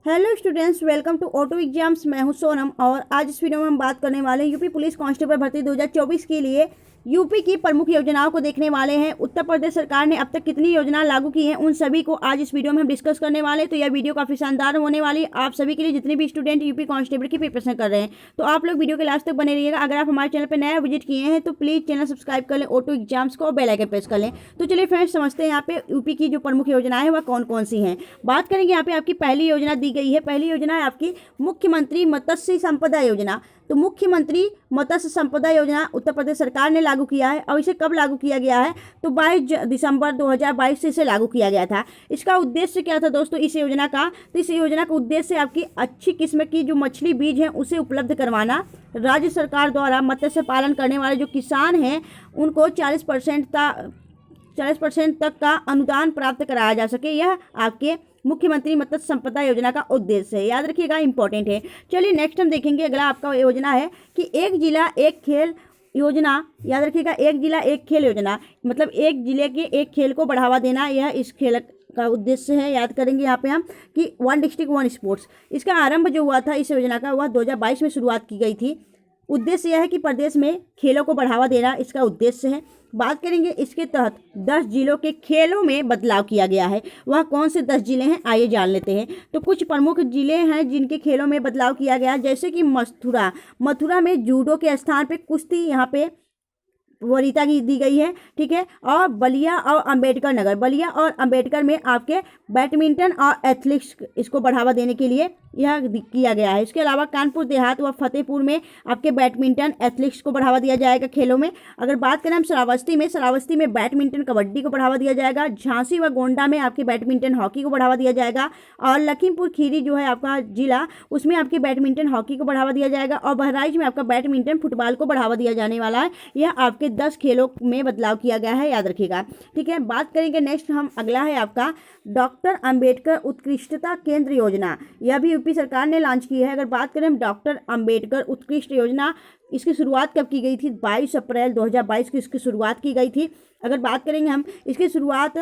Hello students, welcome to auto exams. मैं हूं सोनम और आज इस वीडियो में हम बात करने वाले हैं यूपी पुलिस कांस्टेबल भर्ती 2024 के लिए यूपी की प्रमुख योजनाओं को देखने वाले हैं। उत्तर प्रदेश सरकार ने अब तक कितनी योजना लागू की हैं, उन सभी को आज इस वीडियो में हम डिस्कस करने वाले हैं। तो यह वीडियो काफ़ी शानदार होने वाली है आप सभी के लिए, जितने भी स्टूडेंट यूपी कांस्टेबल की प्रिपरेशन कर रहे हैं। तो आप लोग वीडियो के लास्ट तक बने रहिएगा। अगर आप हमारे चैनल पर नया विजिट किए हैं तो प्लीज़ चैनल सब्सक्राइब कर लें, ऑटो एग्जाम्स को, और बेल आइकन प्रेस कर लें। तो चलिए फ्रेंड्स, समझते हैं यहाँ पे यूपी की जो प्रमुख योजनाएं हैं वह कौन कौन सी हैं। बात करेंगे यहाँ पे आपकी पहली योजना दी गई है। पहली योजना है आपकी मुख्यमंत्री मत्स्य संपदा योजना। तो मुख्यमंत्री मत्स्य संपदा योजना उत्तर प्रदेश सरकार ने लागू किया है। और इसे कब लागू किया गया है? तो 22 दिसंबर 2022 से इसे लागू किया गया था। इसका उद्देश्य क्या था दोस्तों इस योजना का? तो इस योजना का उद्देश्य आपकी अच्छी किस्म की जो मछली बीज है उसे उपलब्ध करवाना। राज्य सरकार द्वारा मत्स्य पालन करने वाले जो किसान हैं उनको 40% तक का अनुदान प्राप्त कराया जा सके, यह आपके मुख्यमंत्री मत्स्य संपदा योजना का उद्देश्य है। याद रखिएगा, इंपॉर्टेंट है। चलिए नेक्स्ट हम देखेंगे। अगला आपका योजना है कि एक जिला एक खेल योजना। याद रखिएगा, एक जिला एक खेल योजना मतलब एक जिले के एक खेल को बढ़ावा देना, यह इस खेल का उद्देश्य है। याद करेंगे यहाँ पे हम कि 1 डिस्ट्रिक्ट 1 स्पोर्ट्स। इसका आरंभ जो हुआ था इस योजना का वह 2022 में शुरुआत की गई थी। उद्देश्य यह है कि प्रदेश में खेलों को बढ़ावा देना इसका उद्देश्य है। बात करेंगे इसके तहत 10 जिलों के खेलों में बदलाव किया गया है। वह कौन से 10 जिले हैं आइए जान लेते हैं। तो कुछ प्रमुख जिले हैं जिनके खेलों में बदलाव किया गया, जैसे कि मथुरा में जूडो के स्थान पे कुश्ती यहाँ पे वरीयता की दी गई है, ठीक है। और बलिया और अंबेडकर में आपके बैडमिंटन और एथलेटिक्स इसको बढ़ावा देने के लिए यह किया गया है। इसके अलावा कानपुर देहात व फतेहपुर में आपके बैडमिंटन एथलेटिक्स को बढ़ावा दिया जाएगा खेलों में। अगर बात करें हम श्रावस्ती में बैडमिंटन कबड्डी को बढ़ावा दिया जाएगा। झांसी व गोंडा में आपके बैडमिंटन हॉकी को बढ़ावा दिया जाएगा। और लखीमपुर खीरी जो है आपका जिला, उसमें आपके बैडमिंटन हॉकी को बढ़ावा दिया जाएगा। और बहराइच में आपका बैडमिंटन फुटबॉल को बढ़ावा दिया जाने वाला है। यह आपके 10 खेलों में बदलाव किया गया है, याद रखिएगा, ठीक है। बात करेंगे नेक्स्ट हम, अगला है आपका डॉक्टर अंबेडकर उत्कृष्टता केंद्र योजना। यह भी यूपी सरकार ने लॉन्च की है। अगर बात करें हम डॉक्टर अंबेडकर उत्कृष्ट योजना, इसकी शुरुआत कब की गई थी? 22 अप्रैल 2022 की इसकी शुरुआत की गई थी। अगर बात करेंगे हम, इसकी शुरुआत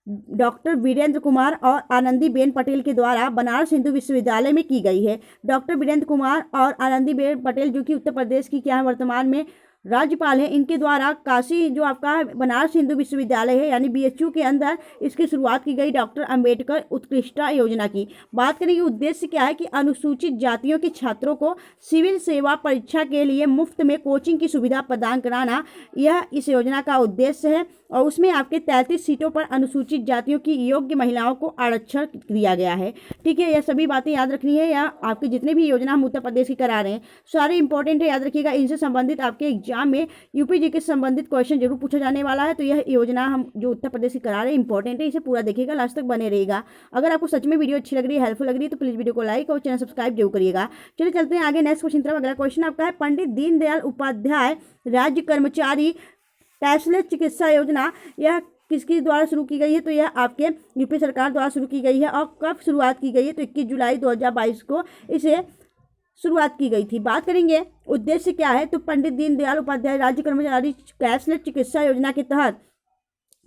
डॉक्टर वीरेंद्र कुमार और आनंदीबेन पटेल के द्वारा बनारस हिंदू विश्वविद्यालय में की गई है। डॉक्टर वीरेंद्र कुमार और आनंदीबेन पटेल जो कि उत्तर प्रदेश की क्या है वर्तमान में राज्यपाल है, इनके द्वारा काशी जो आपका बनारस हिंदू विश्वविद्यालय है यानी BHU के अंदर इसकी शुरुआत की गई डॉक्टर अंबेडकर उत्कृष्टता योजना की। बात करेंगे उद्देश्य क्या है कि अनुसूचित जातियों के छात्रों को सिविल सेवा परीक्षा के लिए मुफ्त में कोचिंग की सुविधा प्रदान कराना, यह इस योजना का उद्देश्य है। और उसमें आपके 33 सीटों पर अनुसूचित जातियों की योग्य महिलाओं को आरक्षण दिया गया है, ठीक है। यह सभी बातें याद रखनी है। या आपके जितने भी योजना हम उत्तर प्रदेश की करा रहे हैं सारे इंपॉर्टेंट है, याद रखिएगा। इनसे संबंधित आपके एग्जाम में यूपी जी के संबंधित क्वेश्चन जरूर पूछा जाने वाला है। तो यह योजना हम जो उत्तर प्रदेश की करा रहे हैं इंपॉर्टेंट है, इसे पूरा देखिएगा, लास्ट तक बने रहेगा। अगर आपको सच में वीडियो अच्छी लग रही है, हेल्पफुल लग रही है तो प्लीज वीडियो को लाइक और चैनल सब्सक्राइब जरूर करिएगा। चलिए चलते हैं आगे नेक्स्ट क्वेश्चन तरफ। अगला क्वेश्चन आपका है पंडित दीनदयाल उपाध्याय राज्य कर्मचारी कैशलेस चिकित्सा योजना। यह किसके द्वारा शुरू की गई है? तो यह आपके यूपी सरकार द्वारा शुरू की गई है। और कब शुरुआत की गई है? तो 21 जुलाई 2022 को इसे शुरुआत की गई थी। बात करेंगे उद्देश्य क्या है, तो पंडित दीनदयाल उपाध्याय राज्य कर्मचारी कैशलेस चिकित्सा योजना के तहत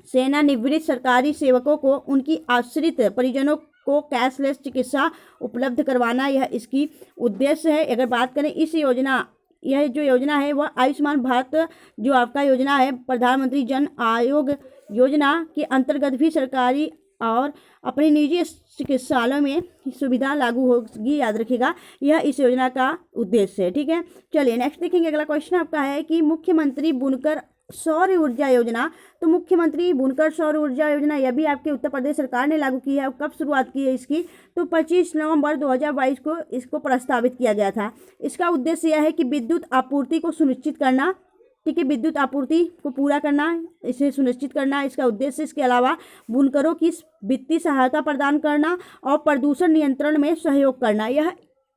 सेवानिवृत्त सरकारी सेवकों को उनकी आश्रित परिजनों को कैशलेस चिकित्सा उपलब्ध करवाना, यह इसकी उद्देश्य है। अगर बात करें यह जो योजना है वह आयुष्मान भारत जो आपका योजना है प्रधानमंत्री जन आरोग्य योजना के अंतर्गत भी सरकारी और अपने निजी चिकित्सालयों में सुविधा लागू होगी, याद रखिएगा। यह इस योजना का उद्देश्य है, ठीक है। चलिए नेक्स्ट देखेंगे। अगला क्वेश्चन आपका है कि मुख्यमंत्री बुनकर सौर ऊर्जा योजना। तो मुख्यमंत्री बुनकर सौर ऊर्जा योजना यह भी आपके उत्तर प्रदेश सरकार ने लागू की है। कब शुरुआत की है इसकी? तो 25 नवंबर 2022 को इसको प्रस्तावित किया गया था। इसका उद्देश्य यह है कि विद्युत आपूर्ति को सुनिश्चित करना, ठीक है, विद्युत आपूर्ति को पूरा करना, इसे सुनिश्चित करना इसका उद्देश्य। इसके अलावा बुनकरों की वित्तीय सहायता प्रदान करना और प्रदूषण नियंत्रण में सहयोग करना, यह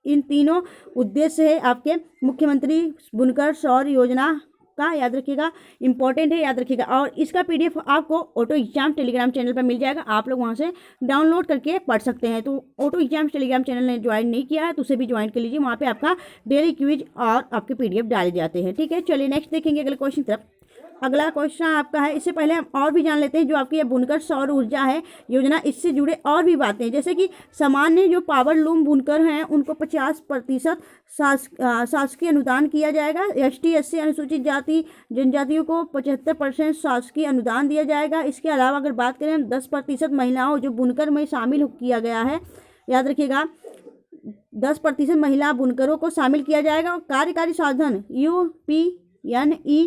इन तीनों उद्देश्य है आपके मुख्यमंत्री बुनकर सौर योजना का, याद रखिएगा, इंपॉर्टेंट है, याद रखिएगा। और इसका PDF आपको ऑटो एग्जाम टेलीग्राम चैनल पर मिल जाएगा, आप लोग वहां से डाउनलोड करके पढ़ सकते हैं। तो ऑटो एग्जाम टेलीग्राम चैनल ने ज्वाइन नहीं किया है तो उसे भी ज्वाइन कर लीजिए, वहाँ पे आपका डेली क्विज और आपके PDF डाले जाते हैं, ठीक है। चलिए नेक्स्ट देखेंगे अगले क्वेश्चन तरफ। अगला क्वेश्चन आपका है, इससे पहले हम और भी जान लेते हैं जो आपकी ये बुनकर सौर ऊर्जा है योजना, इससे जुड़े और भी बातें हैं, जैसे कि सामान्य जो पावर लूम बुनकर हैं उनको 50% शासकीय अनुदान किया जाएगा। ST SC अनुसूचित जाति जनजातियों को 75% शासकीय अनुदान दिया जाएगा। इसके अलावा अगर बात करें हम 10% महिलाओं जो बुनकर में शामिल किया गया है, याद रखिएगा 10% महिला बुनकरों को शामिल किया जाएगा। और कार्यकारी साधन UPNEDA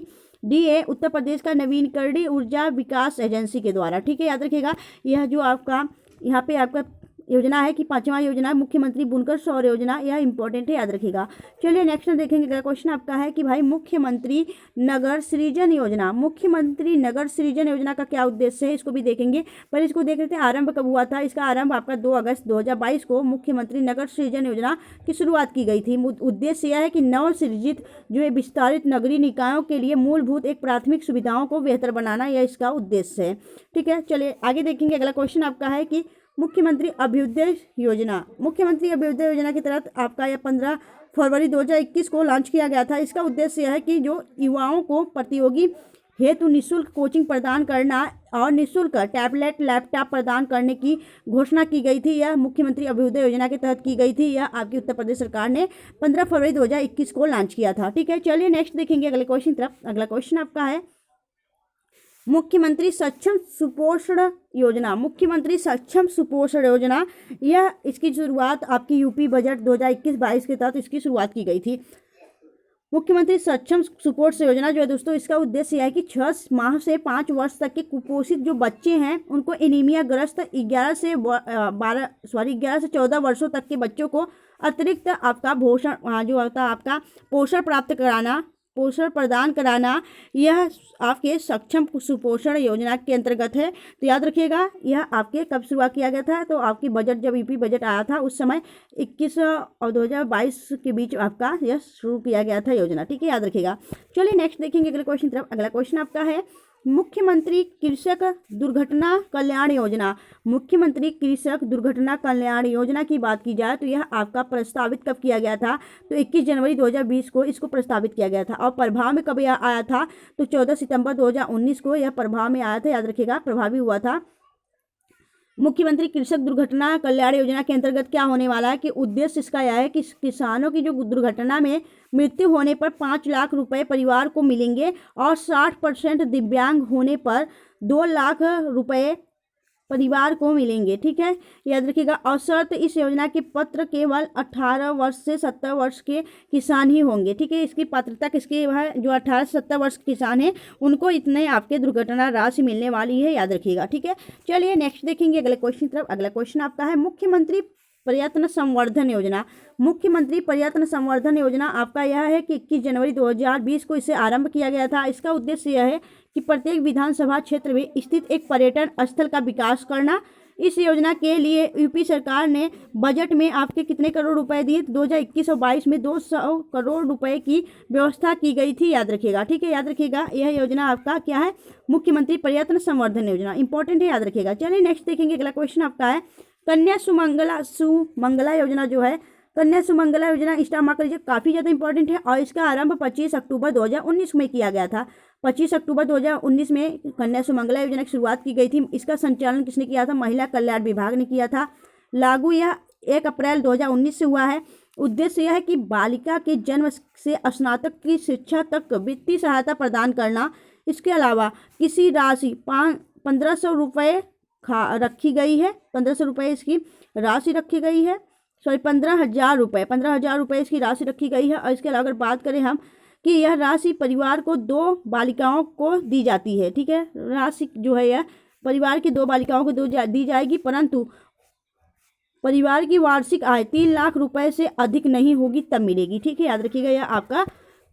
उत्तर प्रदेश का नवीकरणीय ऊर्जा विकास एजेंसी के द्वारा, ठीक है, याद रखिएगा। यह जो आपका यहाँ पे आपका योजना है कि 5वां योजना मुख्यमंत्री बुनकर सौर योजना, यह इंपॉर्टेंट है, याद रखिएगा। चलिए नेक्स्ट देखेंगे। अगला क्वेश्चन आपका है कि भाई मुख्यमंत्री नगर सृजन योजना, मुख्यमंत्री नगर सृजन योजना का क्या उद्देश्य है, इसको भी देखेंगे। पर इसको देख लेते हैं आरंभ कब हुआ था। इसका आरंभ आपका 2 अगस्त 2022 को मुख्यमंत्री नगर सृजन योजना की शुरुआत की गई थी। उद्देश्य यह है कि नव सृजित जो विस्तारित नगरीय निकायों के लिए मूलभूत एक प्राथमिक सुविधाओं को बेहतर बनाना, यह इसका उद्देश्य है, ठीक है। चलिए आगे देखेंगे। अगला क्वेश्चन आपका है कि मुख्यमंत्री अभ्युदय योजना, मुख्यमंत्री अभ्युदय योजना के तहत आपका यह 15 फरवरी 2021 को लॉन्च किया गया था। इसका उद्देश्य यह है कि जो युवाओं को प्रतियोगी हेतु निःशुल्क कोचिंग प्रदान करना और निःशुल्क टैबलेट लैपटॉप प्रदान करने की घोषणा की गई थी। यह मुख्यमंत्री अभ्युदय योजना के तहत की गई थी। यह आपकी उत्तर प्रदेश सरकार ने 15 फरवरी 2021 को लॉन्च किया था, ठीक है। चलिए नेक्स्ट देखेंगे अगले क्वेश्चन तरफ। अगला क्वेश्चन आपका है मुख्यमंत्री सक्षम सुपोषण योजना, मुख्यमंत्री सक्षम सुपोषण योजना, यह इसकी शुरुआत आपकी यूपी बजट 2021-22 के तहत इसकी शुरुआत की गई थी। मुख्यमंत्री सक्षम सुपोषण योजना जो है दोस्तों, इसका उद्देश्य यह है कि 6 माह से 5 वर्ष तक के कुपोषित जो बच्चे हैं उनको एनीमिया ग्रस्त 11 से 14 वर्षों तक के बच्चों को अतिरिक्त आपका पोषण जो होता है आपका पोषण प्राप्त कराना, पोषण प्रदान कराना, यह आपके सक्षम सुपोषण योजना के अंतर्गत है। तो याद रखिएगा यह आपके कब शुरुआत किया गया था, तो आपकी बजट जब यूपी बजट आया था उस समय 21 और 2022 के बीच आपका यह शुरू किया गया था योजना, ठीक है, याद रखिएगा। चलिए नेक्स्ट देखेंगे अगले क्वेश्चन तरफ। अगला क्वेश्चन आपका है मुख्यमंत्री कृषक दुर्घटना कल्याण योजना, मुख्यमंत्री कृषक दुर्घटना कल्याण योजना की बात की जाए तो यह आपका प्रस्तावित कब किया गया था, तो 21 जनवरी 2020 को इसको प्रस्तावित किया गया था। और प्रभाव में कब यह आया था, तो 14 सितंबर 2019 को यह प्रभाव में आया था, याद रखिएगा, प्रभावी हुआ था। मुख्यमंत्री कृषक दुर्घटना कल्याण योजना के अंतर्गत क्या होने वाला है कि उद्देश्य इसका यह है कि किसानों की जो दुर्घटना में मृत्यु होने पर 5 लाख रुपए परिवार को मिलेंगे और 60% दिव्यांग होने पर 2 लाख रुपए परिवार को मिलेंगे, ठीक है, याद रखिएगा। और शर्त इस योजना के पात्र केवल 18 वर्ष से 70 वर्ष के किसान ही होंगे, ठीक है। इसकी पात्रता किसकी है, जो 18 से 70 वर्ष के किसान हैं उनको इतने आपके दुर्घटना राशि मिलने वाली है, याद रखिएगा, ठीक है। चलिए नेक्स्ट देखेंगे अगले क्वेश्चन तरफ। अगला क्वेश्चन आपका है मुख्यमंत्री पर्यटन संवर्धन योजना, मुख्यमंत्री पर्यटन संवर्धन योजना आपका यह है कि 21 जनवरी 2020 को इसे आरंभ किया गया था। इसका उद्देश्य यह है कि प्रत्येक विधानसभा क्षेत्र में स्थित एक पर्यटन स्थल का विकास करना। इस योजना के लिए यूपी सरकार ने बजट में आपके कितने करोड़ रुपए दिए, 2021 और 22 में 200 करोड़ रुपए की व्यवस्था की गई थी, याद रखिएगा, ठीक है, याद रखिएगा। यह योजना आपका क्या है, मुख्यमंत्री पर्यटन संवर्धन योजना, इंपॉर्टेंट है, याद रखिएगा। चलिए नेक्स्ट देखेंगे। अगला क्वेश्चन आपका है कन्या सुमंगला योजना जो है, कन्या सुमंगला योजना स्टार मार्क लीजिए, काफ़ी ज़्यादा इंपॉर्टेंट है। और इसका आरंभ 25 अक्टूबर 2019 में किया गया था। 25 अक्टूबर 2019 में कन्या सुमंगला योजना की शुरुआत की गई थी। इसका संचालन किसने किया था, महिला कल्याण विभाग ने किया था। लागू यह 1 अप्रैल 2019 से हुआ है। उद्देश्य यह है कि बालिका के जन्म से स्नातक की शिक्षा तक वित्तीय सहायता प्रदान करना। इसके अलावा किसी राशि 1500 रुपये रखी गई है, 1500 रुपये इसकी राशि रखी गई है, 15,000 रुपये इसकी राशि रखी गई है। और इसके अलावा अगर बात करें हम कि यह राशि परिवार को 2 बालिकाओं को दी जाती है, ठीक है, राशि जो है यह परिवार की 2 बालिकाओं को दी जाएगी, परंतु परिवार की वार्षिक आय 3 लाख रुपए से अधिक नहीं होगी तब मिलेगी, ठीक है, याद रखिएगा। यह आपका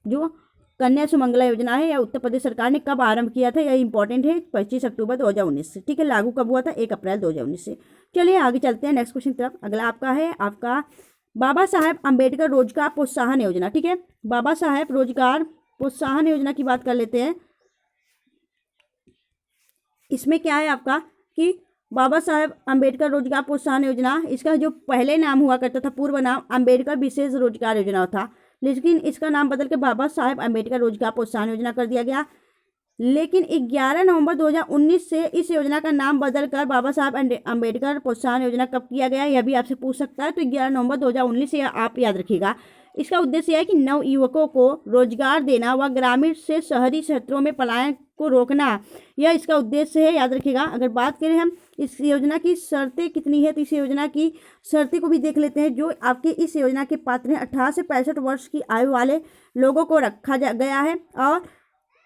जो कन्या सुमंगला योजना है, यह उत्तर प्रदेश सरकार ने कब आरंभ किया था, यह इंपॉर्टेंट है, 25 अक्टूबर 2019 से, ठीक है। लागू कब हुआ था, 1 अप्रैल 2019 से। चलिए आगे चलते हैं नेक्स्ट क्वेश्चन तरफ। अगला आपका है आपका बाबा साहेब अम्बेडकर रोजगार प्रोत्साहन योजना, ठीक है। बाबा साहेब रोजगार प्रोत्साहन योजना की बात कर लेते हैं। इसमें क्या है आपका कि बाबा साहेब अम्बेडकर रोजगार प्रोत्साहन योजना, इसका जो पहले नाम हुआ करता था, पूर्व नाम अम्बेडकर विशेष रोजगार योजना था, लेकिन इसका नाम बदल के बाबा साहेब अम्बेडकर रोजगार प्रोत्साहन योजना कर दिया गया। लेकिन 11 नवंबर 2019 से इस योजना का नाम बदलकर बाबा साहब अम्बेडकर प्रोत्साहन योजना कब किया गया, यह भी आपसे पूछ सकता है। तो 11 नवंबर 2019 से आप याद रखिएगा। इसका उद्देश्य है कि नव युवकों को रोजगार देना व ग्रामीण से शहरी क्षेत्रों में पलायन को रोकना, यह इसका उद्देश्य है, याद रखिएगा। अगर बात करें हम इस योजना की शर्तें कितनी है, तो इस योजना की शर्तें को भी देख लेते हैं। जो आपके इस योजना के पात्र हैं 18 से 65 वर्ष की आयु वाले लोगों को रखा गया है और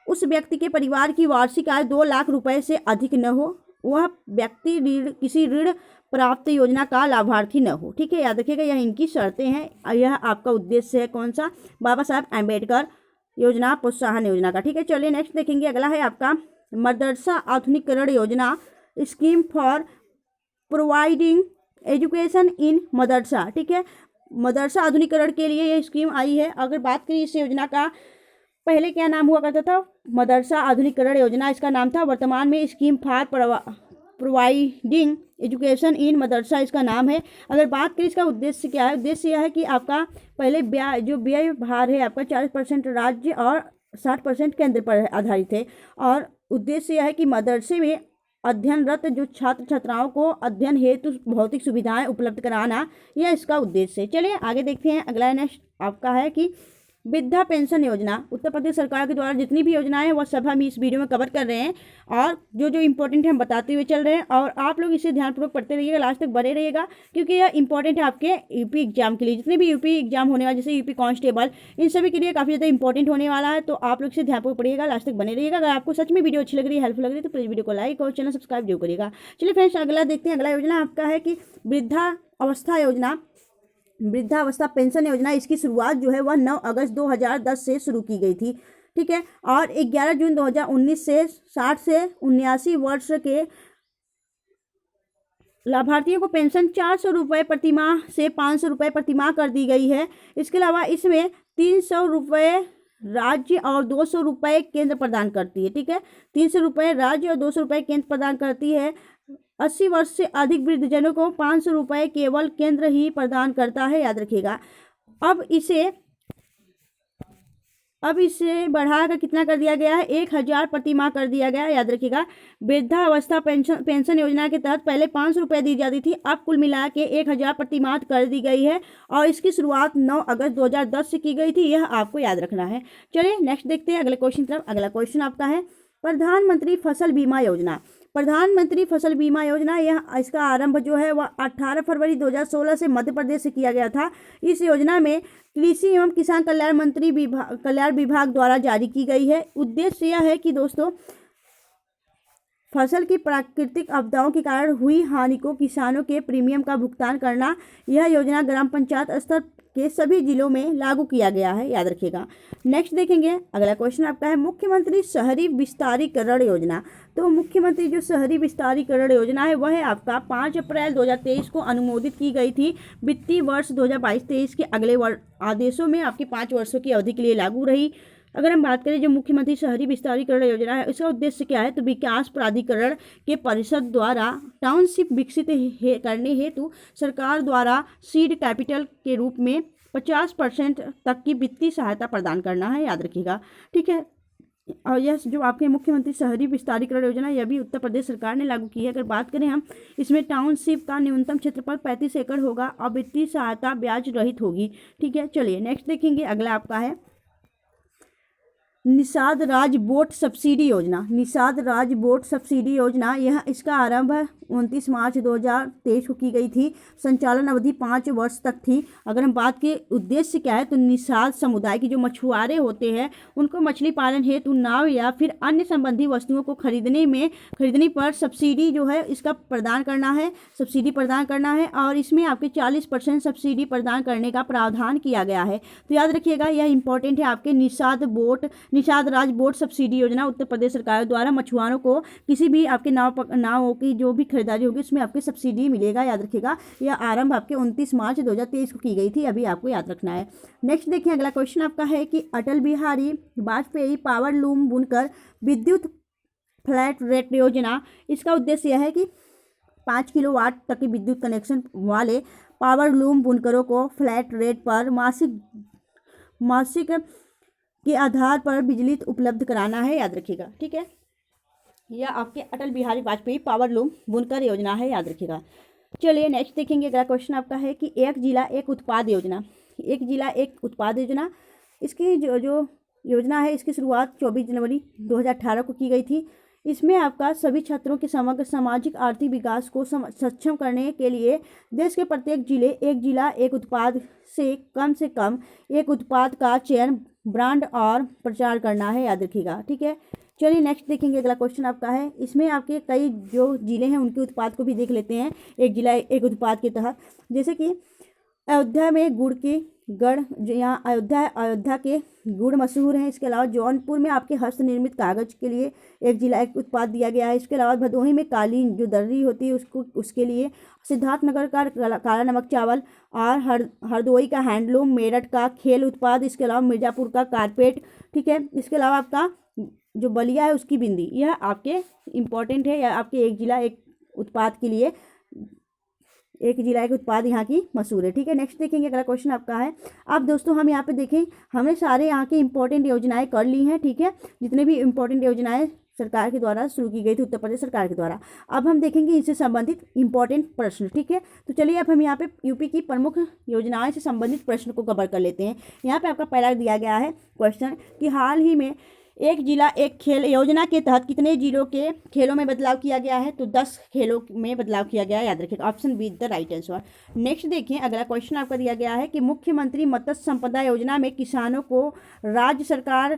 उस व्यक्ति के परिवार की वार्षिक आय 2 लाख रुपए से अधिक न हो, वह व्यक्ति किसी ऋण प्राप्त योजना का लाभार्थी न हो। ठीक है, याद रखिएगा, यह इनकी शर्तें हैं। यह आपका उद्देश्य है कौन सा, बाबा साहब अम्बेडकर योजना प्रोत्साहन योजना का। ठीक है, चलिए नेक्स्ट देखेंगे। अगला है आपका मदरसा आधुनिकीकरण योजना, scheme for providing education in मदरसा। ठीक है, मदरसा आधुनिकीकरण के लिए यह स्कीम आई है। अगर बात करें इस योजना का पहले क्या नाम हुआ करता था, मदरसा आधुनिकीकरण योजना इसका नाम था। वर्तमान में scheme for providing education in मदरसा इसका नाम है। अगर बात करें इसका उद्देश्य क्या है, उद्देश्य यह है कि आपका पहले जो व्यय भार है आपका 40% राज्य और 60% केंद्र पर आधारित है। और उद्देश्य यह है कि मदरसे में अध्ययनरत जो छात्र छात्राओं को अध्ययन हेतु भौतिक सुविधाएं उपलब्ध कराना, यह इसका उद्देश्य है। चलिए आगे देखते हैं। अगला नेक्स्ट आपका है कि वृद्धा पेंशन योजना। उत्तर प्रदेश सरकार के द्वारा जितनी भी योजनाएं हैं वह सब हम इस वीडियो में कवर कर रहे हैं और जो जो इंपॉर्टेंट है हम बताते हुए चल रहे हैं। और आप लोग इसे ध्यानपूर्वक पढ़ते रहिएगा, लास्ट तक बने रहिएगा, क्योंकि यह इंपॉर्टेंट है आपके यूपी एग्जाम के लिए। जितने भी यूपी एग्जाम होने वाले, जैसे यूपी कांस्टेबल, इन सभी के लिए काफ़ी ज़्यादा इंपॉर्टेंट होने वाला है। तो आप लोग इसे ध्यानपूर्वक पढ़िएगा, लास्ट तक बने रहिएगा। अगर आपको सच में वीडियो अच्छी लग रही है, हेल्पफुल लग रही है, तो प्लीज़ वीडियो को लाइक और चैनल सब्सक्राइब जरूर करिएगा। चलिए फ्रेंड्स अगला देखते हैं। अगला योजना आपका है कि वृद्धावस्था योजना, वृद्धावस्था पेंशन योजना। इसकी शुरुआत जो है वह 9 अगस्त 2010 से शुरू की गई थी। ठीक है, और 11 जून 2019 से 60 से 79 वर्ष के लाभार्थियों को पेंशन 400 रुपये प्रतिमाह से 500 रुपये प्रतिमाह कर दी गई है। इसके अलावा इसमें 300 रुपये राज्य और 200 रुपये केंद्र प्रदान करती है। ठीक है, 300 रुपये राज्य और 200 रुपये केंद्र प्रदान करती है। 80 वर्ष से अधिक वृद्धजनों को 500 रुपये केवल केंद्र ही प्रदान करता है, याद रखिएगा। अब इसे बढ़ाकर कितना कर दिया गया है, 1000 प्रतिमाह कर दिया गया है, याद रखिएगा। वृद्धावस्था पेंशन योजना के तहत पहले 500 रुपये दी जाती थी, अब कुल मिला के 1000 प्रतिमाह कर दी गई है और इसकी शुरुआत 9 अगस्त 2010 से की गई थी, यह आपको याद रखना है। चलिए नेक्स्ट देखते हैं अगले क्वेश्चन तरफ। अगला क्वेश्चन आपका है प्रधानमंत्री फसल बीमा योजना। प्रधानमंत्री फसल बीमा योजना, यह इसका आरंभ जो है वह 18 फरवरी 2016 से मध्य प्रदेश से किया गया था। इस योजना में कृषि एवं किसान कल्याण विभाग द्वारा जारी की गई है। उद्देश्य यह है कि दोस्तों फसल की प्राकृतिक आपदाओं के कारण हुई हानि को किसानों के प्रीमियम का भुगतान करना। यह योजना ग्राम पंचायत स्तर के सभी जिलों में लागू किया गया है, याद रखिएगा। नेक्स्ट देखेंगे। अगला क्वेश्चन आपका है मुख्यमंत्री शहरी विस्तारीकरण योजना। तो मुख्यमंत्री जो शहरी विस्तारीकरण योजना है वह है आपका 5 अप्रैल 2023 को अनुमोदित की गई थी। वित्तीय वर्ष 2022-23 के अगले आदेशों में आपकी 5 वर्षों की अवधि के लिए लागू रही। अगर हम बात करें जो मुख्यमंत्री शहरी विस्तारीकरण योजना है, इसका उद्देश्य क्या है, तो विकास प्राधिकरण के परिषद द्वारा टाउनशिप विकसित करने हेतु सरकार द्वारा सीड कैपिटल के रूप में 50% तक की वित्तीय सहायता प्रदान करना है, याद रखिएगा। ठीक है, और यह जो आपके मुख्यमंत्री शहरी विस्तारीकरण योजना, यह भी उत्तर प्रदेश सरकार ने लागू की है। अगर बात करें हम, इसमें टाउनशिप का न्यूनतम क्षेत्रफल 35 एकड़ होगा और वित्तीय सहायता ब्याज रहित होगी। ठीक है, चलिए नेक्स्ट देखेंगे। अगला आपका है निषाद राज्य बोट सब्सिडी योजना। निषाद राज्य बोट सब्सिडी योजना, यह इसका आरंभ 29 मार्च 2023 को की गई थी। संचालन अवधि 5 वर्ष तक थी। अगर हम बात के उद्देश्य क्या है, तो निषाद समुदाय के जो मछुआरे होते हैं उनको मछली पालन हेतु नाव या फिर अन्य संबंधी वस्तुओं को खरीदने पर सब्सिडी जो है इसका प्रदान करना है, सब्सिडी प्रदान करना है। और इसमें आपके 40% सब्सिडी प्रदान करने का प्रावधान किया गया है। तो याद रखिएगा, यह इंपॉर्टेंट है आपके निषाद राज्य बोट सब्सिडी योजना उत्तर प्रदेश सरकार द्वारा मछुआरों को किसी भी आपके नावों की जो भी खरीदारी होगी उसमें आपके सब्सिडी मिलेगा, याद रखिएगा। यह आरंभ आपके 29 मार्च 2023 को की गई थी, अभी आपको याद रखना है। नेक्स्ट देखिए। अगला क्वेश्चन आपका है कि अटल बिहारी वाजपेयी पावर लूम बुनकर विद्युत फ्लैट रेट योजना। इसका उद्देश्य यह है कि 5 किलोवाट तक की विद्युत कनेक्शन वाले पावर लूम बुनकरों को फ्लैट रेट पर मासिक के आधार पर बिजली उपलब्ध कराना है, याद रखिएगा। ठीक है, यह आपके अटल बिहारी वाजपेयी पावर लूम बुनकर योजना है, याद रखिएगा। चलिए नेक्स्ट देखेंगे। अगला क्वेश्चन आपका है कि एक जिला एक उत्पाद योजना, एक जिला एक उत्पाद योजना, इसकी जो योजना है इसकी शुरुआत 24 जनवरी 2018 को की गई थी। इसमें आपका सभी छात्रों के समग्र सामाजिक आर्थिक विकास को सक्षम करने के लिए देश के प्रत्येक जिले एक जिला एक उत्पाद से कम एक उत्पाद का चयन, ब्रांड और प्रचार करना है, याद रखिएगा। ठीक है, चलिए नेक्स्ट देखेंगे। अगला क्वेश्चन आपका है, इसमें आपके कई जो जिले हैं उनके उत्पाद को भी देख लेते हैं एक जिला एक उत्पाद के तहत। जैसे कि अयोध्या में गुड़ के गढ़, जो यहाँ अयोध्या के गुड़ मशहूर हैं। इसके अलावा जौनपुर में आपके हस्त निर्मित कागज के लिए एक जिला एक उत्पाद दिया गया है। इसके अलावा भदोही में कालीन जो दर्री होती है उसके लिए, सिद्धार्थनगर का काला नमक चावल और हरदोई का हैंडलूम, मेरठ का खेल उत्पाद, इसके अलावा मिर्ज़ापुर का कारपेट। ठीक है, इसके अलावा आपका जो बलिया है उसकी बिंदी, यह आपके इम्पॉर्टेंट है, या आपके एक जिला एक उत्पाद के लिए एक जिला एक उत्पाद यहाँ की मशहूर है। ठीक है, नेक्स्ट देखेंगे। अगला क्वेश्चन आपका है, अब दोस्तों हम यहाँ पे देखें, हमने सारे यहाँ की इंपॉर्टेंट योजनाएं कर ली हैं। ठीक है, जितने भी इंपॉर्टेंट योजनाएं सरकार के द्वारा शुरू की गई थी, उत्तर प्रदेश सरकार के द्वारा। अब हम देखेंगे इनसे संबंधित इंपॉर्टेंट प्रश्न। ठीक है, तो चलिए अब हम यहाँ पे यूपी की प्रमुख योजनाओं से संबंधित प्रश्न को कवर कर लेते हैं। यहाँ पे आपका पहला दिया गया है क्वेश्चन कि हाल ही में एक जिला एक खेल योजना के तहत कितने जिलों के खेलों में बदलाव किया गया है? तो 10 खेलों में बदलाव किया गया है, याद रखिएगा। Option be the right answer. Next देखिए, अगला क्वेश्चन आपका दिया गया है कि मुख्यमंत्री मत्स्य संपदा योजना में किसानों को राज्य सरकार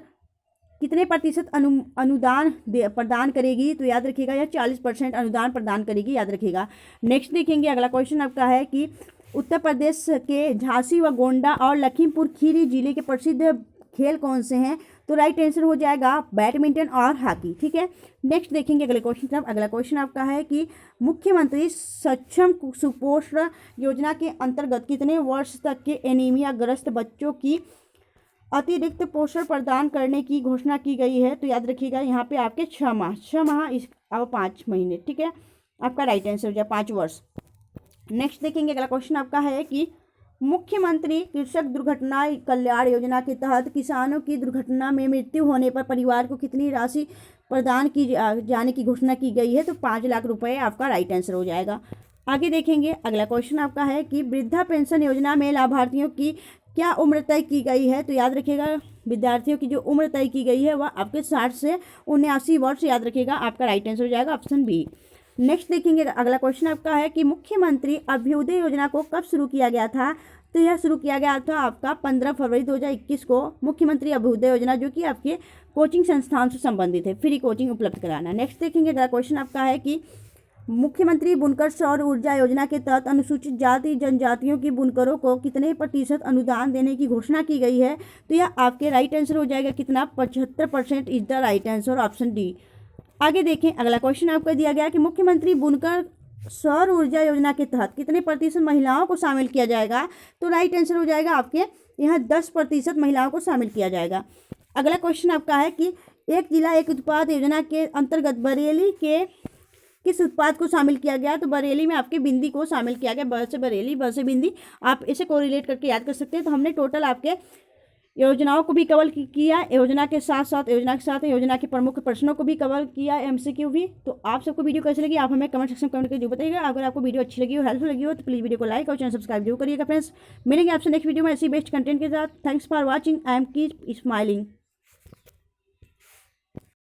कितने प्रतिशत अनुदान प्रदान करेगी? तो याद रखिएगा यह 40% अनुदान प्रदान करेगी, याद रखिएगा। नेक्स्ट देखेंगे, अगला क्वेश्चन आपका है कि उत्तर प्रदेश के झांसी व गोंडा और लखीमपुर खीरी जिले के प्रसिद्ध खेल कौन से हैं? तो राइट आंसर हो जाएगा बैडमिंटन और हॉकी। ठीक है, नेक्स्ट देखेंगे अगले क्वेश्चन तरफ। अगला क्वेश्चन आपका है कि मुख्यमंत्री सक्षम सुपोषण योजना के अंतर्गत कितने वर्ष तक के एनीमिया ग्रस्त बच्चों की अतिरिक्त पोषण प्रदान करने की घोषणा की गई है? तो याद रखिएगा यहाँ पे आपके 6 माह इस अब 5 महीने। ठीक है, आपका राइट आंसर हो जाए 5 वर्ष। नेक्स्ट देखेंगे, अगला क्वेश्चन आपका है कि मुख्यमंत्री कृषक दुर्घटना कल्याण योजना के तहत किसानों की दुर्घटना में मृत्यु होने पर परिवार को कितनी राशि प्रदान की जाने की घोषणा की गई है? तो 5 लाख रुपए आपका राइट आंसर हो जाएगा। आगे देखेंगे, अगला क्वेश्चन आपका है कि वृद्धा पेंशन योजना में लाभार्थियों की क्या उम्र तय की गई है? तो याद रखिएगा विद्यार्थियों की जो उम्र तय की गई है वह आपके 60 से 79 वर्ष, याद रखिएगा। आपका राइट आंसर हो जाएगा ऑप्शन बी। नेक्स्ट देखेंगे, अगला क्वेश्चन आपका है कि मुख्यमंत्री अभ्युदय योजना को कब शुरू किया गया था? तो यह शुरू किया गया था आपका 15 फरवरी 2021 को। मुख्यमंत्री अभ्युदय योजना जो कि आपके कोचिंग संस्थान से संबंधित है, फ्री कोचिंग उपलब्ध कराना। नेक्स्ट देखेंगे, अगला क्वेश्चन आपका है कि मुख्यमंत्री बुनकर सौर ऊर्जा योजना के तहत अनुसूचित जाति जनजातियों की बुनकरों को कितने प्रतिशत अनुदान देने की घोषणा की गई है? तो यह आपके राइट आंसर हो जाएगा कितना? 75% is the right answer, option D. आगे देखें, अगला क्वेश्चन आपको दिया गया कि मुख्यमंत्री बुनकर सौर ऊर्जा योजना के तहत कितने प्रतिशत महिलाओं को शामिल किया जाएगा? तो राइट आंसर हो जाएगा आपके यहाँ 10% महिलाओं को शामिल किया जाएगा। अगला क्वेश्चन आपका है कि एक जिला एक उत्पाद योजना के अंतर्गत बरेली के किस उत्पाद को शामिल किया गया? तो बरेली में आपके बिंदी को शामिल किया गया। ब से बरेली, ब से बिंदी, आप इसे कोरिलेट करके याद कर सकते हैं। तो हमने टोटल आपके योजनाओं को भी कवर किया, योजना के साथ योजना के प्रमुख प्रश्नों को भी कवर किया, एमसीक्यू भी। तो आप सबको वीडियो कैसी लगी आप हमें कमेंट सेक्शन में कमेंट करके जो बताइएगा। अगर आपको वीडियो अच्छी लगी हो, हेल्पफुल लगी हो, तो प्लीज़ वीडियो को लाइक और चैनल सब्सक्राइब जरूर करिएगा फ्रेंड्स। मिलेंगे आपसे नेक्स्ट वीडियो में ऐसी बेस्ट कंटेंट के साथ। Thanks for watching, I am keep smiling.